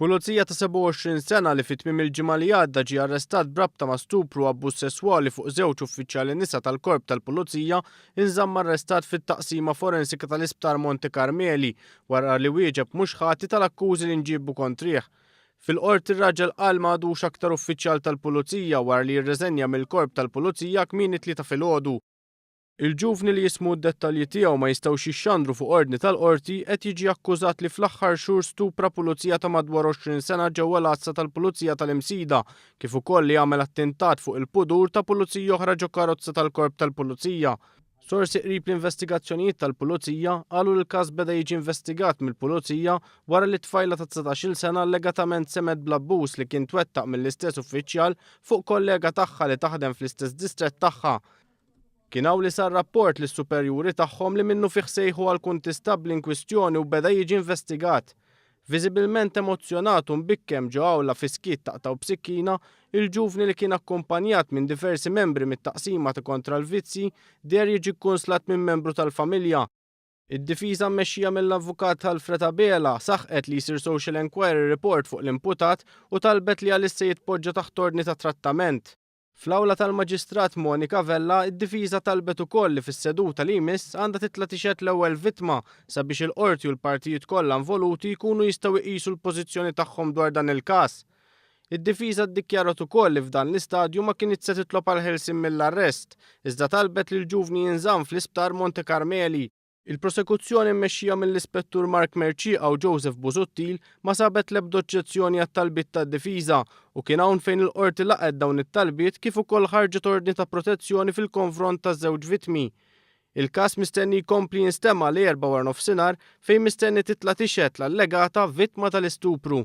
Pulizija ta' 27 sena li fit-tmiem il-ġimgħa li għadda ġie arrestat brabta ma' stupru u abbuż sesswali fuq żewġ uffiċjali nisa tal-Korp tal-Pulizija inżamm arrestat fit-taqsima forensika tal-Isptar Monte Carmeli wara li wieġeb mhux ħati tal-akkużi li nġiebu kontrih. Fil-qorti ir-raġel qal m'għadux aktar uffiċjal tal-Pulizija wara li jirreżenja mill-Korp tal-Pulizija kmieni 3 filgħodu. Il-ġuvni li jismu d-dettalji tiegħu ma jistgħux jixxandru fuq ordni tal-qorti qed jiġi akkużat li fl-aħħar xhur stupra pulizija ta' madwar 20 sena ġewwa l-azza tal-Pulizija tal-Imsida, kif ukoll li għamel attentat fuq il-pudur ta' pulizija oħra ġo karozza tal-Korp tal-Pulizija. Sorsi qrib l-investigazzjonijiet tal-Pulizija qalu li l-każ beda jiġi investigat mill-Pulizija wara li tfajla ta' 19-il sena allegatament semed bl-abbuż li kien twettaq mill-istess uffiċjal fuq kollega tagħha li taħdem fl-istess distrett tagħha. Kien hawn li sar rapport lis superjuri tagħhom li minnu fih sejħu għal kuntistabli kwistjoni u beda jiġi investigat. Viżibilment emozzjonat u mbikkem ġo awla fi skiet taqtaw b'sikkina, il-ġuvni li kien akkumpanjat minn diversi membri mit-taqsima ta' kontra l-vizzi der jiġi kkunslat minn membru tal-familja. Id-difiża mmexxija mill-avukat Alfred Abela saħqet li jsir social inquiry report fuq l-imputat u talbet li għalissa jitpoġġa taħt ordni ta' trattament. Fl-awla tal-Maġistrat Monika Vella, id-difiża talbet ukoll li fis-seduta li jmiss għandha titla' tixgħet l-ewwel vittma sabiex il-qorti u l-partijiet kollha involuti jkunu jistgħu jqisu l-pożizzjoni tagħhom dwar dan il-każ. Id-difiża ddikjarat ukoll li f'dan l-istadju ma kienitx se titlob għal ħelsien mill-arrest, iżda talbet li l-ġuvni jinżamm fl-Isptar Monte Carmeli. Il-prosekuzzjoni mmexxija mill-Ispettur Mark Merċieqa u Joseph Busuttil ma sabet l-ebda oġġezzjoni għat-talbiet tad-difiża u kien hawn fejn il-qorti laqgħet dawn it-talbiet kif ukoll ħarġet ordni ta' protezzjoni fil-konfront taż-żewġ vittmi. Il-każ mistenni jkompli jinstema' l-4 wara nofsinhar fejn mistenni titla' tixgħet l-allegata vittma tal-istupru.